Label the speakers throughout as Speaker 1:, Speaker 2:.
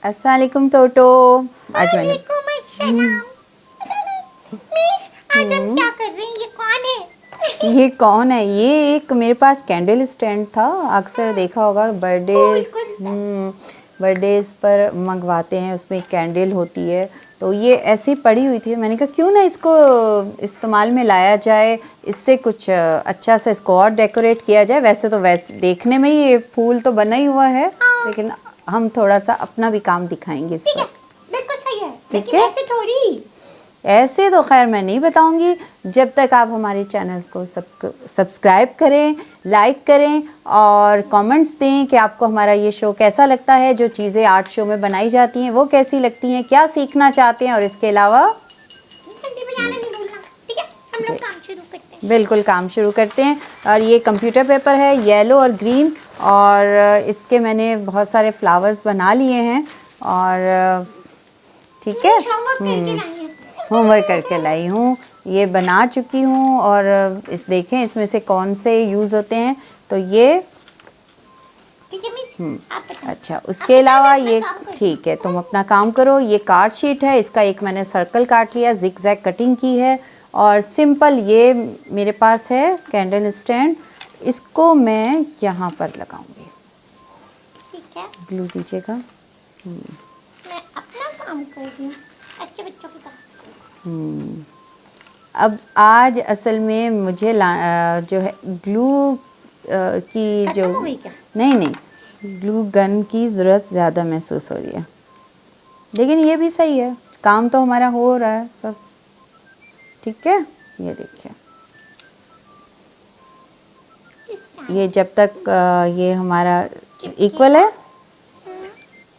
Speaker 1: अस्सलाम वालेकुम टोटो। आज मैंने
Speaker 2: वालेकुम अस्सलाम। मिस, आज हम
Speaker 1: हम्म,
Speaker 2: क्या कर रहे हैं? ये कौन है?
Speaker 1: ये कौन है? ये एक मेरे पास कैंडल स्टैंड था। अक्सर देखा होगा
Speaker 2: फूल
Speaker 1: बर्थडेज
Speaker 2: खुलता है।
Speaker 1: बर्थडेज पर मंगवाते हैं, उसमें कैंडल होती है। तो ये ऐसी पड़ी हुई थी, मैंने कहा क्यों ना इसको इस्तेमाल में लाया जाए, इससे कुछ अच्छा से इसको और डेकोरेट किया जाए। वैसे तो वैसे देखने में ही ये फूल तो बना ही हुआ है,
Speaker 2: हाँ,
Speaker 1: लेकिन हम थोड़ा सा अपना भी काम दिखाएंगे इस
Speaker 2: ठीक है,
Speaker 1: पर।
Speaker 2: बिल्कुल सही है,
Speaker 1: ठीक
Speaker 2: लेकिन
Speaker 1: है,
Speaker 2: ऐसे थोड़ी।
Speaker 1: ऐसे तो खैर मैं नहीं बताऊंगी जब तक आप हमारे चैनल को सब्सक्राइब करें, लाइक करें और कमेंट्स दें कि आपको हमारा ये शो कैसा लगता है, जो चीज़ें आर्ट शो में बनाई जाती हैं वो कैसी लगती हैं, क्या सीखना चाहते हैं। और इसके अलावा
Speaker 2: घंटी बजाना नहीं भूलना। ठीक है, हम लोग
Speaker 1: जी
Speaker 2: काम शुरू करते हैं।
Speaker 1: बिल्कुल काम शुरू करते हैं। और ये कंप्यूटर पेपर है, येलो और ग्रीन, और इसके मैंने बहुत सारे फ्लावर्स बना लिए हैं। और ठीक है,
Speaker 2: मिस, होमवर्क करके लाई
Speaker 1: होमवर्क करके
Speaker 2: है।
Speaker 1: लाई हूँ, ये बना चुकी हूँ। और इस देखें इसमें से कौन से यूज़ होते हैं। तो ये
Speaker 2: ठीक है मिस, आप बताओ।
Speaker 1: अच्छा,
Speaker 2: आप
Speaker 1: उसके
Speaker 2: बताओ, मैं
Speaker 1: अलावा
Speaker 2: अपना
Speaker 1: ये
Speaker 2: काम कर रही
Speaker 1: ठीक है, तुम अपना काम करो। ये कार्ड शीट है, इसका एक मैंने सर्कल काट लिया, जिग जैग कटिंग की है। और सिंपल ये मेरे पास है कैंडल स्टैंड, इसको मैं यहाँ पर लगाऊंगी।
Speaker 2: ठीक है,
Speaker 1: ग्लू दीजिएगा।
Speaker 2: मैं अपना काम कर रही हूँ। अच्छे बच्चों की तरह।
Speaker 1: अब आज असल में मुझे जो है ग्लू की जो
Speaker 2: खत्म हो गई क्या?
Speaker 1: नहीं नहीं, ग्लू गन की ज़रूरत ज़्यादा महसूस हो रही है, लेकिन ये भी सही है, काम तो हमारा हो रहा है सब। ठीक है, ये देखिए,
Speaker 2: किस
Speaker 1: ये
Speaker 2: टाइम
Speaker 1: जब तक ये हमारा इक्वल
Speaker 2: चिपकेगा?
Speaker 1: है,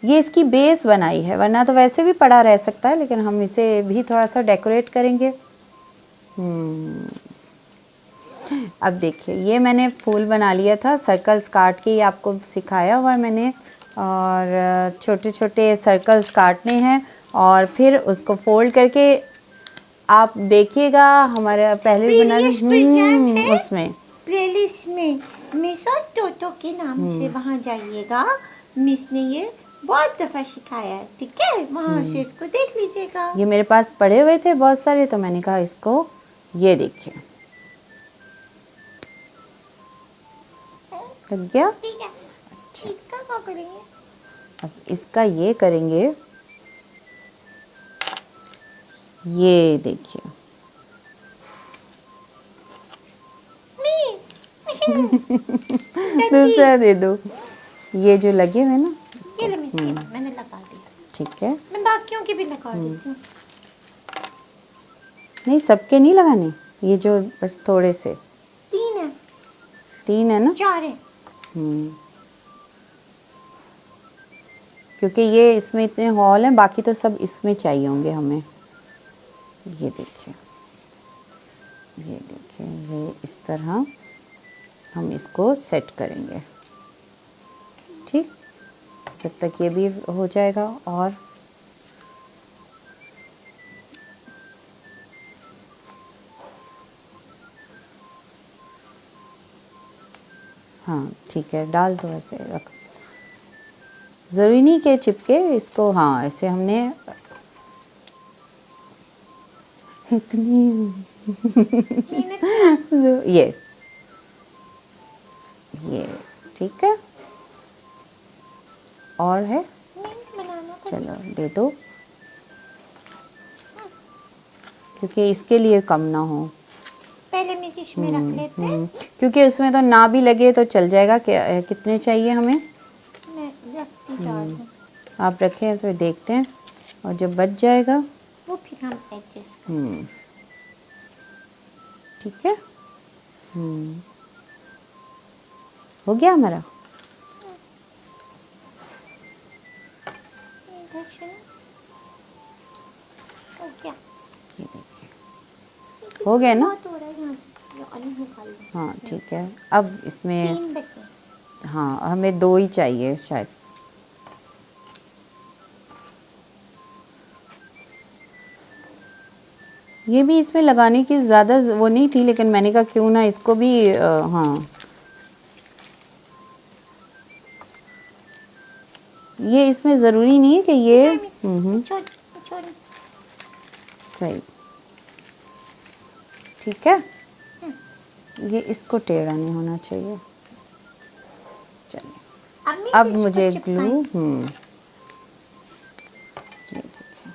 Speaker 1: ये इसकी बेस बनाई है, वरना तो वैसे भी पड़ा रह सकता है, लेकिन हम इसे भी थोड़ा सा डेकोरेट करेंगे। अब देखिए, ये मैंने फूल बना लिया था, सर्कल्स काट के, ये आपको सिखाया हुआ है मैंने। और छोटे छोटे सर्कल्स काटने हैं और फिर उसको फोल्ड करके आप देखिएगा हमारे पहले भी बना
Speaker 2: प्रीवियस प्रेजेंट है
Speaker 1: उसमें।
Speaker 2: प्लेलिस्ट में। मिस और टोटो के नाम से वहाँ जाइएगा। मिस ने ये बहुत दफा सिखाया है, ठीक है? वहाँ से इसको देख लीजिएगा।
Speaker 1: ये मेरे पास पड़े हुए थे बहुत सारे, तो मैंने कहा इसको, ये देखिए लग गया।
Speaker 2: ठीक है,
Speaker 1: अच्छा,
Speaker 2: इसका क्या करेंगे?
Speaker 1: अब इसका ये करेंगे, ये देखिए।
Speaker 2: गंदी।
Speaker 1: दूसरा दे दो, ये जो लगे हुए ना
Speaker 2: ये
Speaker 1: इसको।
Speaker 2: लो मिस, ये लो, मैंने लगा दिया।
Speaker 1: ठीक है,
Speaker 2: मैं बाकियों के भी लगा देती हूँ।
Speaker 1: नहीं सबके नहीं लगाने, ये जो बस थोड़े से,
Speaker 2: 3 है,
Speaker 1: 3 है ना।
Speaker 2: 4 है।
Speaker 1: क्योंकि ये इसमें इतने हॉल हैं, बाकी तो सब इसमें चाहिए होंगे हमें। ये देखिए, ये देखिए, ये इस तरह हम इसको सेट करेंगे। ठीक, जब तक ये भी हो जाएगा। और हाँ ठीक है, डाल दो, ऐसे रख, ज़रूरी नहीं कि चिपके इसको। हाँ, ऐसे हमने इतनी
Speaker 2: मेहनत करो।
Speaker 1: ये ठीक है, और है,
Speaker 2: नहीं, बनाना तो
Speaker 1: चलो
Speaker 2: नहीं।
Speaker 1: दे दो, क्योंकि इसके लिए कम ना हो।
Speaker 2: पहले मिस इसमें रख लेते हैं।
Speaker 1: क्योंकि उसमें तो ना भी लगे तो चल जाएगा। कितने चाहिए हमें?
Speaker 2: मैं रखती जा रही हूँ।
Speaker 1: आप रखें तो देखते हैं, और जब बच जाएगा।
Speaker 2: वो फिर हम एडजस्ट कर।
Speaker 1: ठीक है, हो गया हमारा।
Speaker 2: इधर से ना, हो गया।
Speaker 1: ये देखिए, हो गया ना।
Speaker 2: बहुत हो रहा है यहाँ से, ये अलग निकाल दो।
Speaker 1: हाँ ठीक है, अब इसमें
Speaker 2: 3 बचे।
Speaker 1: हाँ हमें 2 ही चाहिए शायद। ये भी इसमें लगाने की ज़्यादा वो नहीं थी, लेकिन मैंने कहा क्यों ना इसको भी हाँ, ये इसमें ज़रूरी नहीं है कि ये
Speaker 2: छोड़ छोड़।
Speaker 1: सही, ठीक है। ये इसको टेढ़ा नहीं होना चाहिए। चलिए अब
Speaker 2: इसको
Speaker 1: मुझे
Speaker 2: चिपकाएं।
Speaker 1: ग्लू ये देखिए,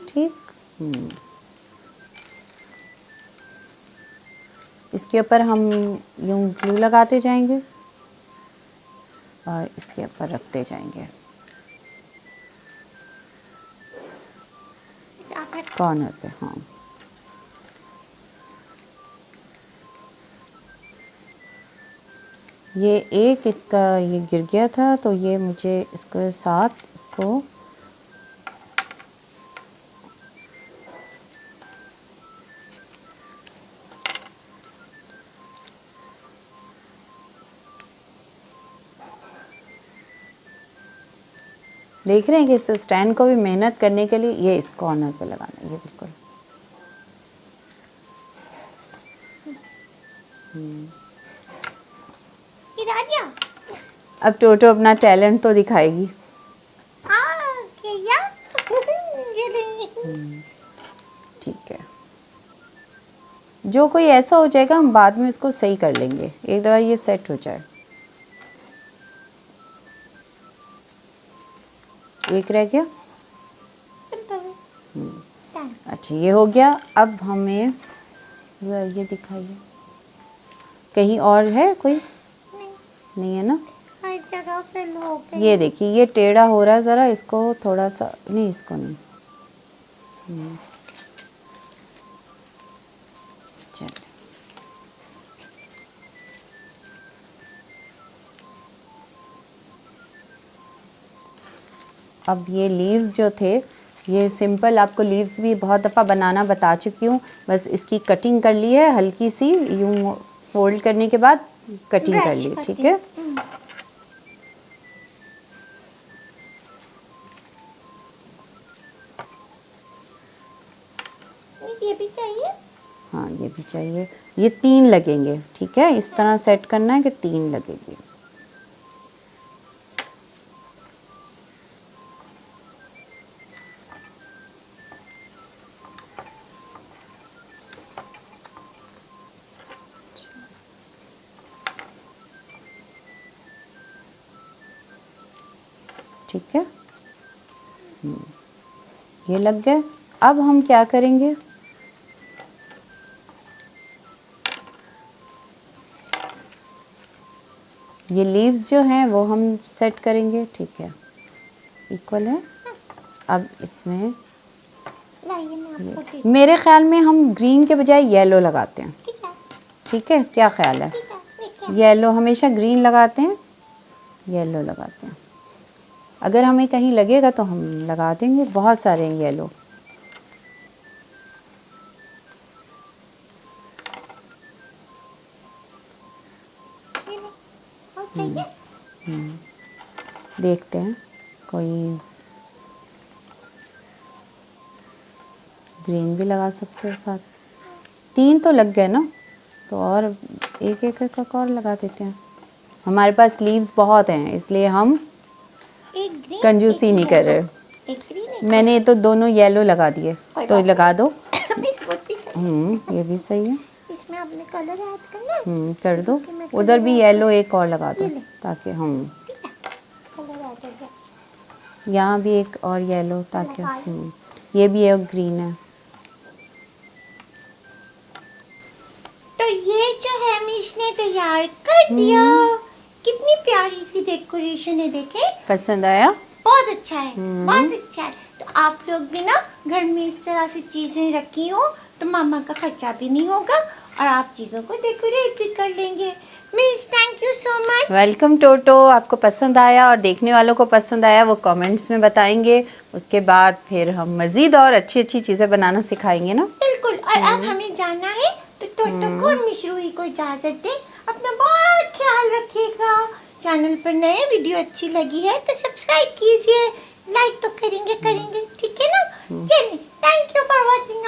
Speaker 1: ठीक। इसके ऊपर हम यूं ग्लू लगाते जाएंगे और इसके ऊपर रखते जाएंगे
Speaker 2: आप रख-
Speaker 1: कॉर्नर पे। हाँ, ये एक इसका ये गिर गया था, तो ये मुझे इसके साथ इसको देख रहे हैं कि इस स्टैंड को भी मेहनत करने के लिए ये इस कॉर्नर पे लगाना है, ये बिल्कुल।
Speaker 2: गिरा दिया।
Speaker 1: अब टोटो अपना टैलेंट तो दिखाएगी।
Speaker 2: क्या ये नहीं।
Speaker 1: ठीक है, जो कोई ऐसा हो जाएगा हम बाद में इसको सही कर लेंगे, एक दफ़ा ये सेट हो जाए। एक रह गया। अच्छा, ये हो गया। अब हमें ये दिखाइए, कहीं और है कोई? नहीं है ना।
Speaker 2: हर जगह पे लोग हैं।
Speaker 1: ये देखिए, ये टेढ़ा हो रहा है, ज़रा इसको थोड़ा सा, नहीं इसको नहीं। चलिए, अब ये लीव्स जो थे, ये सिंपल आपको लीव्स भी बहुत दफ़ा बनाना बता चुकी हूँ। बस इसकी कटिंग कर ली है, हल्की सी यूँ फोल्ड करने के बाद कटिंग कर ली, ठीक है।
Speaker 2: ये भी चाहिए।
Speaker 1: हाँ, ये भी चाहिए। ये 3 लगेंगे, ठीक है। इस तरह सेट करना है कि 3 लगेंगे। ठीक है, ये लग गए। अब हम क्या करेंगे, ये लीव्स जो हैं वो हम सेट करेंगे, ठीक है, इक्वल है। अब इसमें
Speaker 2: लाइए मैं आपको दे
Speaker 1: मेरे ख्याल में हम ग्रीन के बजाय येलो लगाते हैं,
Speaker 2: ठीक है
Speaker 1: ठीक है। क्या ख्याल है?
Speaker 2: ठीक है।
Speaker 1: येलो, हमेशा ग्रीन लगाते हैं, येलो लगाते हैं। अगर हमें कहीं लगेगा तो हम लगा देंगे, बहुत सारे हैं येलो।
Speaker 2: ये ले, और चाहिए।
Speaker 1: देखते हैं, कोई ग्रीन भी लगा सकते हो साथ। 3 तो लग गए ना, तो और एक एक और लगा देते हैं। हमारे पास लीव्स बहुत हैं, इसलिए हम
Speaker 2: एक ग्रीन,
Speaker 1: कंजूसी
Speaker 2: एक
Speaker 1: नहीं कर रहे।
Speaker 2: एक ग्रीन, एक
Speaker 1: मैंने तो दोनों येलो लगा दिए,
Speaker 2: कोई
Speaker 1: तो
Speaker 2: बात
Speaker 1: लगा दो।
Speaker 2: इसको भी सही।
Speaker 1: ये भी सही है।
Speaker 2: इसमें आपने कलर ऐड करना है।
Speaker 1: कर दो।
Speaker 2: कि मैं
Speaker 1: उधर
Speaker 2: कलर
Speaker 1: भी
Speaker 2: ऐड
Speaker 1: येलो एक और लगा दो,
Speaker 2: ये ले।
Speaker 1: ताकि हम
Speaker 2: ठीक है, कलर ऐड हो गया।
Speaker 1: यहाँ भी एक और येलो, ताकि
Speaker 2: लगा लो।
Speaker 1: ये भी एक ग्रीन है।
Speaker 2: तो ये जो है मिस ने तैयार कर दिया। कितनी प्यारी सी डेकोरेशन है, देखें।
Speaker 1: पसंद आया?
Speaker 2: बहुत अच्छा है, बहुत अच्छा है। तो आप लोग भी ना घर में इस तरह से चीजें रखी हो तो मामा का खर्चा भी नहीं होगा और आप चीजों को डेकोरेट भी कर लेंगे। Miss thank you so much.
Speaker 1: Welcome टोटो। आपको पसंद आया और देखने वालों को पसंद आया वो कमेंट्स में बताएंगे। उसके बाद फिर हम मज़ीद और अच्छी अच्छी चीज़ें बनाना सिखाएंगे ना।
Speaker 2: बिल्कुल। और अब हमें जाना है तो टोटो को और मिशरूई को इजाजत दें। अपना बहुत ख्याल रखिएगा। चैनल पर नए वीडियो अच्छी लगी है तो सब्सक्राइब कीजिए, लाइक तो करेंगे, ठीक है ना। चलिए, थैंक यू फॉर वॉचिंग।